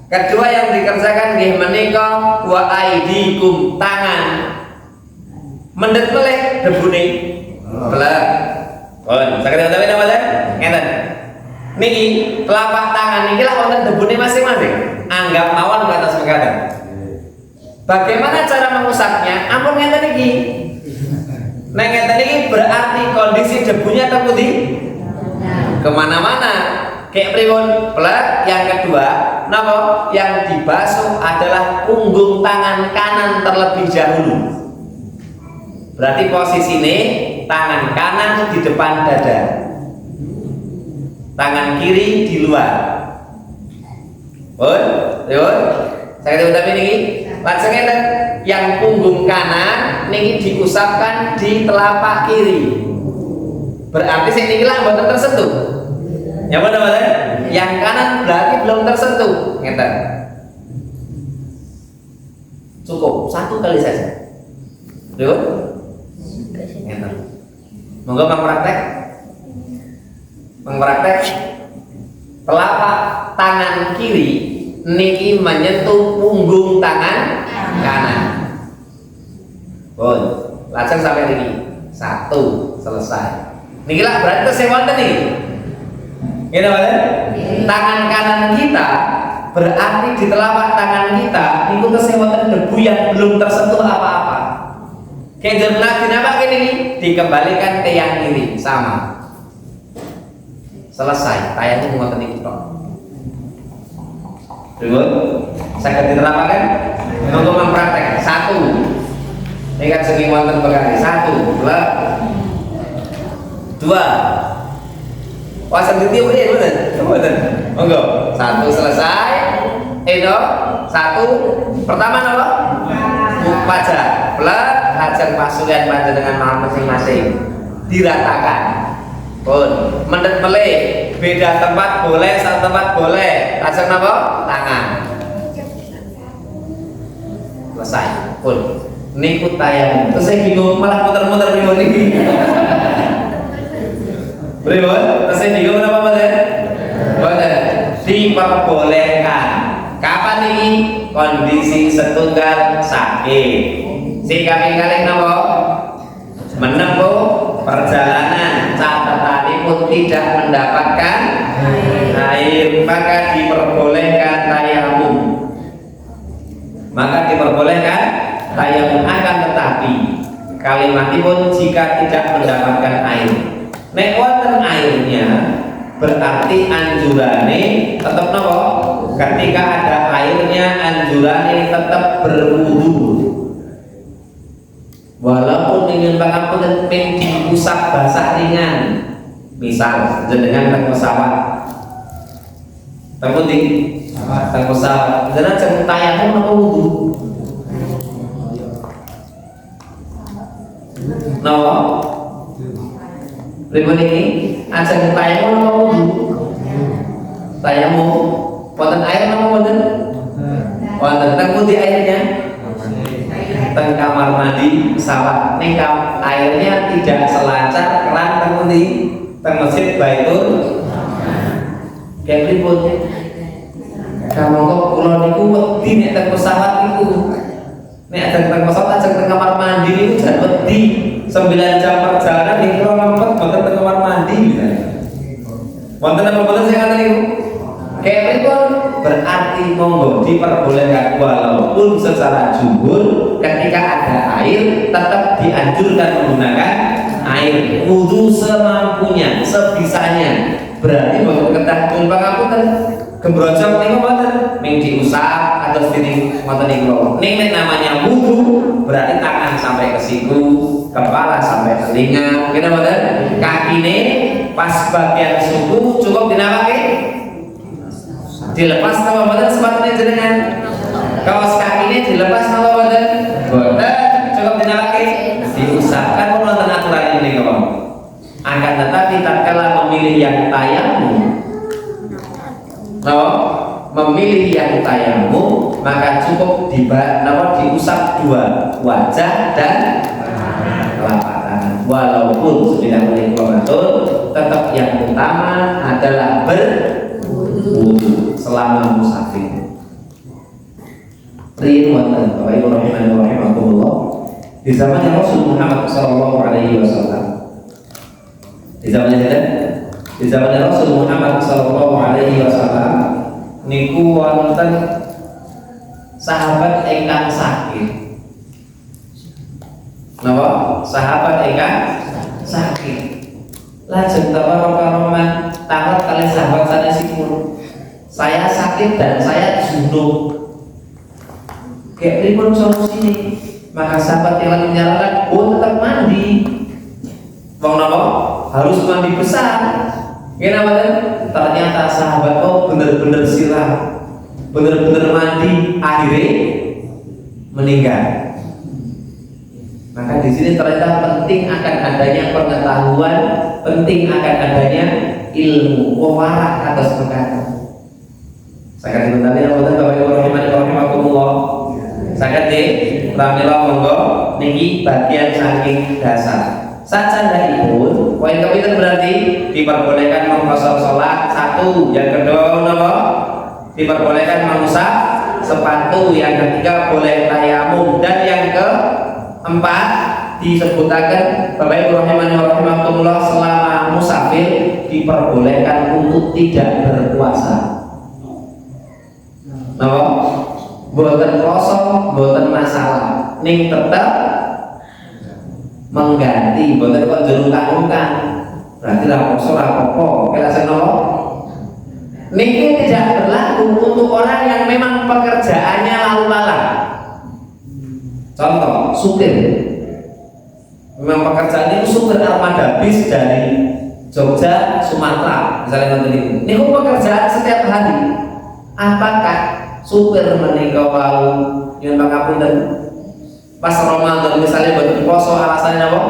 Kedua yang dikerjakan nggih menika wa aidikum tangan. Mendhet meleh debune. Belak. Pun, saged utawi napa ten? Ngeten. Niki telapak tangan niki lah wonten debune masing-masing. Anggap mawon kados mekaten. Bagaimana cara mengusapnya? Ampun ngeten iki. Nek ngeten iki berarti kondisi debunya tepundi? Kemana-mana. Kayak pripun? Plek. Yang kedua, napa? Yang dibasuh adalah punggung tangan kanan terlebih dahulu. Berarti posisi ini tangan kanan di depan dada, tangan kiri di luar. Pun, saya ucapin ini. Langsung yang punggung kanan niki diusapkan di telapak kiri. Berarti sing niki lah mboten tersentuh. Ya benar. Yang kanan berarti belum tersentuh. Ngeten. Cukup satu kali saja. Lihat. Ngeten. Monggo mempraktek telapak tangan kiri niki menyentuh punggung tangan kanan. Bon, lajeng sampai ini satu selesai. Niki lah berarti tesih wonten iki. Ngene wae. Tangan kanan kita berarti di telapak tangan kita niku tesih wonten debu yang belum tersentuh apa-apa. Kenjenengan dinapa kene iki? Dikembalikan ke yang kiri sama. Selesai. Tayangnya ngoten iki tok. Dulu, saged diterapkan untuk mempraktek. Satu. Ini kan segi wonten bekali. Satu, dua. Wah, sendiri ini bener. Monggo. Satu selesai. Satu. Pertama napa? Wajah. Plek, lajeng pasulian panjenengan masing-masing. Diratakan. Pun, mendhet meleh. Beda tempat boleh, satu tempat boleh. Lajeng napa? Tangan. Selesai. Pun. Niku tayang. Terus saya bingung malah muter-muter bingung niki. Pripun? Terus saya bingung napa mboten? Mboten. Diperbolehkan. Kapan niki? Kondisi setunggal sakit. Sing kaping kalih napa? Menempuh perjalanan, catatanipun tidak mendapatkan air, maka diperbolehkan tayamum. Akan tetapi kalimatipun jika tidak mendapatkan air. Nek wonten airnya berarti anjurane tetap napa? Ketika ada airnya anjurane tetap berwudu. Walaupun ingin pangapunten ping diusap basah ringan, misal jenengan teng pesawat, teng pundi? Teng pesawat, jenengan jeng tayamum napa wudu? Napa? Pripun iki? Ajeng tayamum napa wudu? Tayamum. Wonten air napa wonten? Wonten. Teng pundi airnya? Teng kamar mandi pesawat. Ning airnya tidak selancar keran teng pundi? Teng masjid Baitul. Kayak pripun? Kamangka kula niku wedi nek teng pesawat niku. Nek ajeng teng pesawat ajeng teng kamar mandi niku jan wedi. 9 jam perjalanan niki kula ngempet boten teng kamar mandi. Wonten apa boten sing ngaten niku? Kayak pripun? Berarti monggo diperbolehkan walaupun secara jumhur ketika ada air tetap dianjurkan menggunakan air wudu semampunya, sebisanya. Berarti monggo kedah pun pangapunten gembrojok niku mboten ming diusap atau sini ngoten niku. Ning namanya wudu berarti tangan sampai ke siku, kepala sampai telinga, kira mboten? Kakine pas bagian suku cukup dinamake dilepas nama badan sepatunya jenengan. Kaos kakinya dilepas nama badan boten cukup dinamake diusapkan pun wonten aturan ini kok. Akan tetapi tatkala memilih yang tayamum, memilih yang tayamum maka cukup diusap dua, wajah dan telapak tangan. Walaupun sudah mulai betul, tetap yang utama adalah berwudu selama musafir. Di zamannya Rasul Muhammad sallallahu alaihi wasallam. Di zamannya Rasul Muhammad sallallahu alaihi wasallam niku wonten sahabat ingkang sakit. Napa? Sahabat ingkang sakit. Lajeng tawaroman tawat kali sahabat sanesipun. Saya sakit dan saya junub. Kayak pripun solusinya? Maka sahabat yang menyatakan, tetap mandi. Wong napa? Harus mandi besar. Kenapa kan? Ternyata sahabat benar-benar silam, benar-benar mandi, akhirnya meninggal. Maka di sini ternyata penting akan adanya pengetahuan, penting akan adanya ilmu, warak atas perkara. Saya kata tadi yang Bapak Ibu rahimakumullah. Saya kata pramila monggo niki bagian saking dasar. Sacandaipun poin kapiten berarti diperbolehkan mengkosor sholat satu, yang kedua apa? Diperbolehkan mengusap sepatu, yang ketiga boleh tayamum, dan yang keempat disebutkan Bapak Ibu rahimakumullah selama musafir diperbolehkan untuk tidak berpuasa. Napa? Boten kosong, boten masalah. Ning tetap mengganti, boten kok jerungkang-ungkang. Berarti ra poso ra apa-apa. Kira senopo? Niki tidak berlaku untuk orang yang memang pekerjaannya lalu lalang. Contoh, supir. Memang pekerjaannya supir armada bis dari Jogja, Sumatera, misalnya ngoten niku. Niku pekerjaan setiap hari. Apakah supir menika wau yen pangapunten pas Ramadan misalnya boten poso alasannya apa?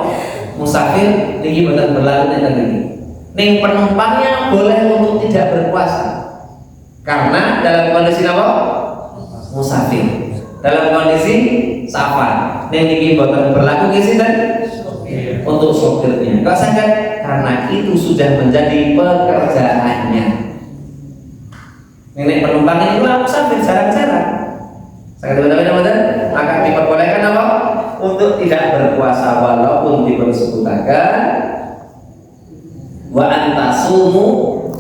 Musafir niki boten berlaku nenten niki. Ning penumpangnya boleh untuk tidak berpuasa. Karena dalam kondisi apa? Musafir. Dalam kondisi safar. Ning niki boten berlaku nggih sinten? Untuk sopirnya. Kok saged? Karena itu sudah menjadi pekerjaannya. Nenek penumpang itu musafir jarang-jarang. Saya kata-kata maka diperbolehkan apa? Untuk tidak berpuasa walaupun disebutkan wa antasumu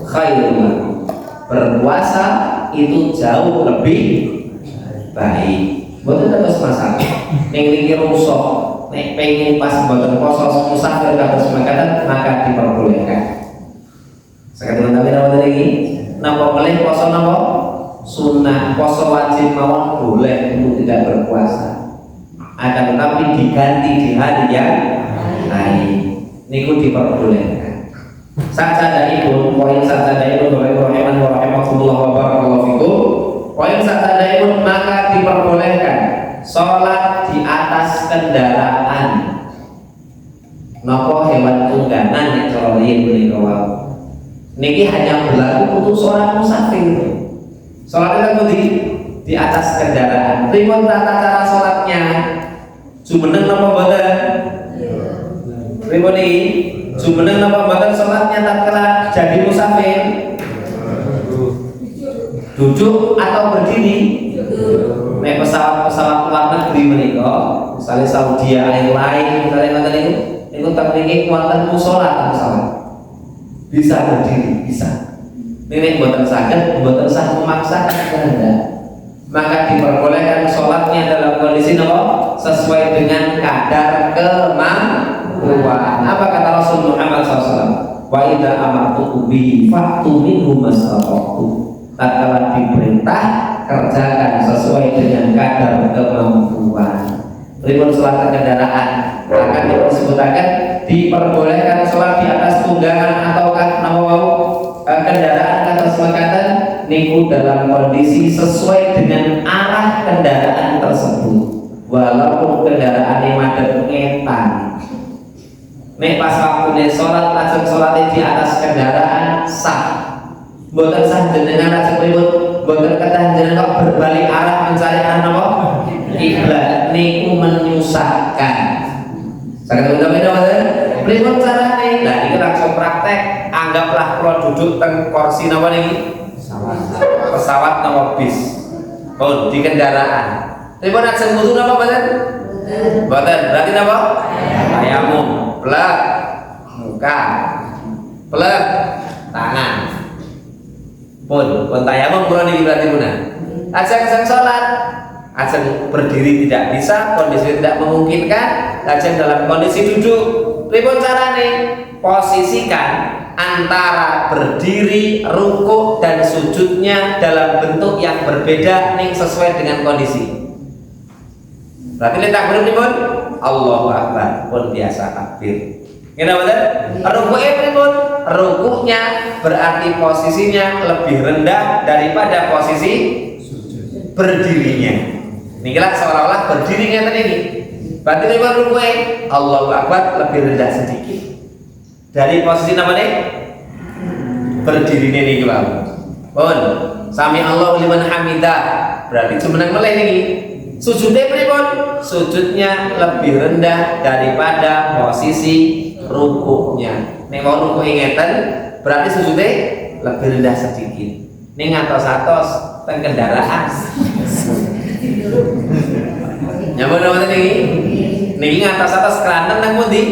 khairun lakum. Berpuasa itu jauh lebih baik. Mboten terus masalah. Ning niki rusak, nek pengen pas mboten poso musafir kados makaten maka diperbolehkan. Saya kata-kata lagi napa boleh poso napa? Sunnah, poso wajib mawon boleh untuk tidak berpuasa. Akan tetapi diganti di hari yang lain. Niku diperbolehkan. Sakjadaipun, poin sakjadaipun Bapak Ibu rahimakumullah wa barakallahu fikum. Poin sakjadaipun maka diperbolehkan sholat di atas kendaraan. Napa hewan tunggangan nek cara riyen menika wae. Niki hanya berlaku untuk seorang musafir. Sholatnya di atas kendaraan. Pripun tata cara sholatnya? Jumeneng napa mboten? Pripun iki? Jumeneng napa mboten sholatnya tatkala jadi musafir? Duduk atau berdiri? Nek pesawat luar negeri menika, misalnya Saudi Airlines, misalnya ngoten niku tak niki wonten mushola pesawat. Bisa berdiri, bisa. Nenek buatan sakit, buatan sah memaksakan kehendak. Maka diperbolehkan sholatnya dalam kondisi apa? Sesuai dengan kadar kemampuan. Apa kata Rasul Muhammad SAW? Wa idza amartukum bihi fa'tu minhu mastata'tu. Tatkala diperintah kerjakan sesuai dengan kadar kemampuan. Pripun sholat kendaraan akan disebutkan diperbolehkan sholat di atas tunggangan ataukah kendaraan atas makatan niku dalam kondisi sesuai dengan arah kendaraan tersebut, walaupun kendaraan yang madhep ngetan. Nek pas waktu sholat lajeng sholat di atas kendaraan sah. Mboten sah jenengan lajeng pripun? Mboten kedah jenengan berbalik arah mencari arah napa? Kiblat niku menyusahkan. Saged utawa mboten? Pripun carane? Lah iki langsung praktek. Anggaplah kalau duduk teng kursi napa niki? Pesawat napa bis. Oh, di kendaraan. Pripun ajeng wudu napa mboten? Boten. Berarti apa? Tayamum. Pelek muka. Pelek tangan. Pun tayamum kula niki berarti punah. Ajeng salat, ajeng berdiri tidak bisa, kondisi tidak memungkinkan, ajeng dalam kondisi duduk. Pripun carane? Posisikan antara berdiri, rukuk dan sujudnya dalam bentuk yang berbeda ning sesuai dengan kondisi. Berarti letak pripun? Allahu Akbar pun biasa takbir. Ngene betul? Rukuknya pripun? Rukuknya berarti posisinya lebih rendah daripada posisi berdirinya. Nikilah seolah-olah berdirinya tadi ini. Berarti pripun rukuknya? Allahu Akbar lebih rendah sedikit dari posisi namanya berdiri ini kalau pun sami Allahu liman hamidah berarti jumeneng meleh niki. Sujudnya pripun? Sujudnya lebih rendah daripada posisi rukuknya. Nek mau ruku ngeten berarti sujudnya lebih rendah sedikit. Ning atos-atos teng kendaraan. Nyambung napa niki? Niki ngatos-atos kelanten teng pundi?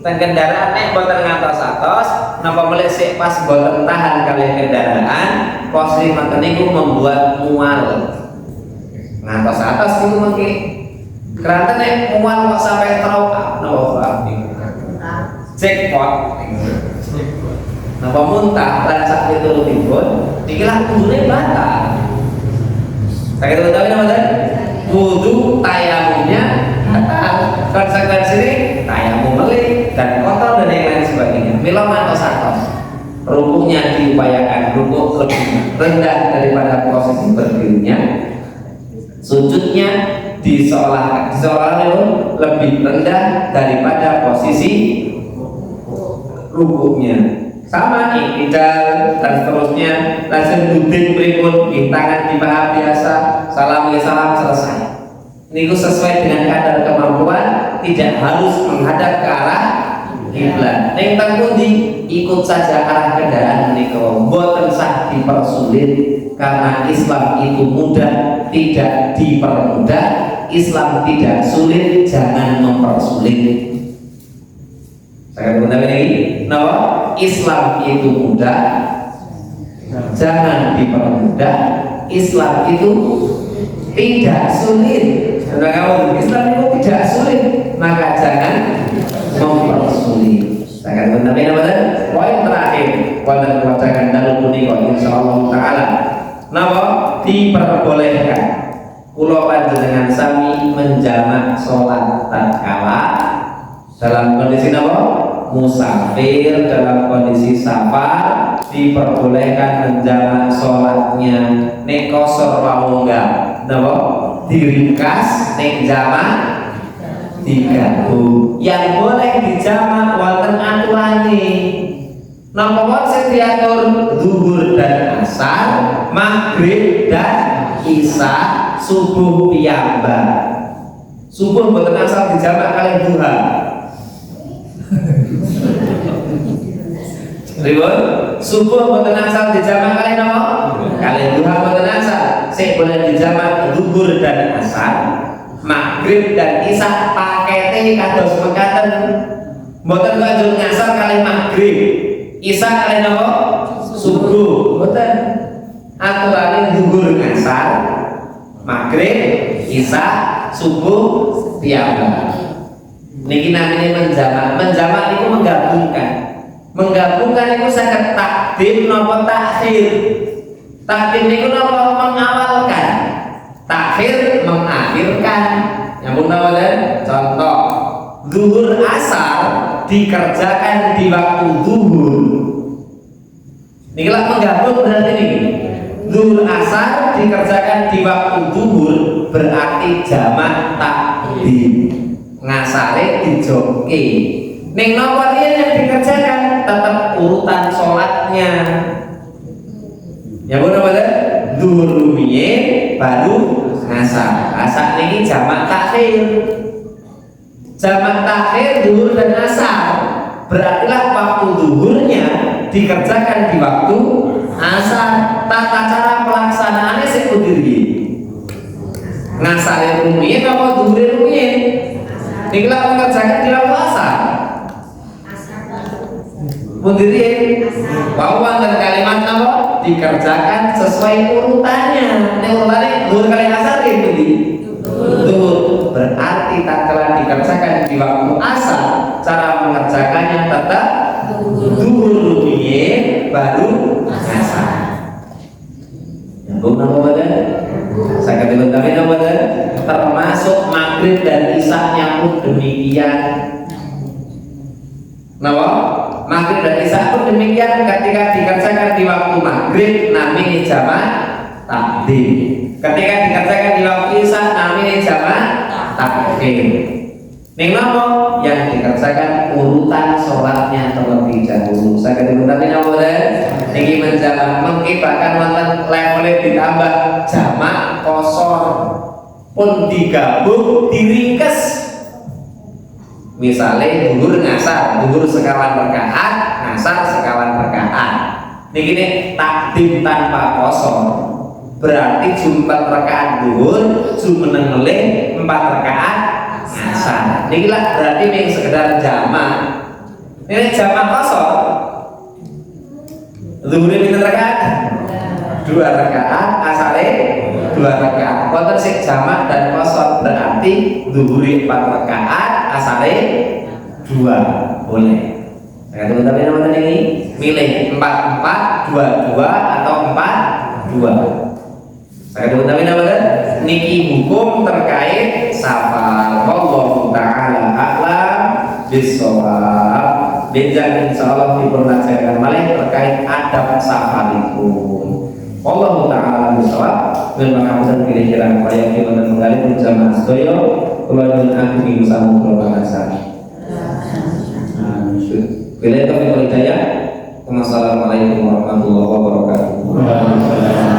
Teng kendaraan nek boten ngatos-atos napa melih sik pas boten tahan kali kendaraan posisi mangken niku membuat mual. Ngatos-atos niku mengki kelanten nek mual kok sampai terowak napa jackpot napa muntah lan sak piturutipun iki lah kudune batal. Sakit utawi napa ten? Wudu tayamumnya batal. Konsekuensi tayamum melih dan kotor dan yang lain sebagainya. Mila atos-atos. Rukuknya diupayakan rukuk lebih rendah daripada posisi berdirinya. Sujudnya diseolah-olah lebih rendah daripada posisi rukuknya. Sama iktidal dan seterusnya. Langsung duduk berikut tangan di paha biasa. Salam selesai. Niku sesuai dengan kadar kemampuan, tidak harus menghadap ke arah kiblat. Ning teng pundi ikut saja arah kendaraan niku. Mboten sah dipersulit karena Islam itu mudah, tidak dipermudah. Islam tidak sulit, jangan mempersulit. Saya katakan ini, napa? Islam itu mudah, jangan dipermudah. Islam itu tidak sulit. Karena kamu Islam itu tidak sulit, maka jangan mempersulit. Saya katakan tapi apa? Poin terakhir, pada membacakan dalil punika insyaallah taala. Napa? Diperbolehkan kula panjenengan sami menjamak salat tatkala dalam kondisi napa? Musafir, dalam kondisi safar diperbolehkan menjamak salatnya nek kosor wawungga napa? Diringkas nek jamak digabung. Yang boleh dijamak wonten aturane. Napa wae sing diatur zuhur dan asar, maghrib dan isya, subuh piyambak. Subuh boten asal dijamak kalian duha. Ribut subuh boten asal dijamak kalian apa? Kalian duha boten asal. Sik boleh dijamak zuhur dan asar, maghrib dan isya pakete kados mekaten. Boten lanjut ngasar kalian maghrib. Isya kalian apa? Subuh. Boten. Aturane zuhur ngasar, maghrib, isya, subuh, piyambak. Niki namanya menjamak. Menjamak itu menggabungkan. Menggabungkan itu saged takdim napa takhir. Takdim niku napa mengawalkan. Takhir mengakhirkan. Nyambung napa ten? Contoh, zuhur asar dikerjakan di waktu zuhur. Niki lah menggabung berarti niki. Zuhur asar dikerjakan di waktu zuhur berarti jamak takdim. Ngasare dijokke. Ning napa yang dikerjakan tetap urutan sholatnya. Ya benar benar. Zuhur rumiyin baru asar. Asar niki jamak takhir. Jamak takhir zuhur dan asar. Berartilah waktu zuhurnya dikerjakan di waktu asar. Tata cara pelaksanaannya sekundi ngasare rumiyin apa zuhur rumiyin? Mundirin bahwa dan kalimat apa dikerjakan sesuai urutannya. Ini urutannya dur kali asar itu di dur. Berarti tak telah dikerjakan di waktu asar, cara mengerjakannya tetap dur baru asar. Nyambung nama badan. Saya katakan tapi nama badan termasuk maghrib dan isya pun demikian. Kenapa? Maghrib dan isya pun demikian ketika dikerjakan di waktu maghrib namanya jamak takdim. Ketika dikerjakan di waktu isya namanya jamak takdim. Ning nopo yang dikerjakan urutan sholatnya terlebih dahulu. Saya katakan tapi nama badan ini menjamak mengibakan wonten levelnya ditambah jamak kosor pun digabung diringkes. Misalnya duhur ngasar, duhur sekawan rakaat, ngasar sekawan rakaat. Niki nih takdim tanpa kosor. Berarti jumlah rakaat duhur, jumeneng melih 4 rakaat ngasar. Niki lah berarti nih sekedar jamak. Ini jamak kosor. Duhurnya pinten rakaat? 2 rakaat, asare 2 rakaat. Wonten sing jamak dan kosor berarti duhuri 4 rakaat, asare 2. Boleh. Saya katakan tapi nama ini milih 4 4 2 2 atau 4 2. Saya katakan tapi nama niki hukum terkait safar. Wallahu taala a'lam bissawab. Benjang insyaallah diperlajarkan malih terkait adab safar itu. Wallahu ta'ala bisawab. Dengan mengamalkan pilihan upaya kita dan menggali jamaah sedaya kula nyuwun agung sampun kula pansani. Bila itu hidayah. Wassalamualaikum warahmatullahi wabarakatuh.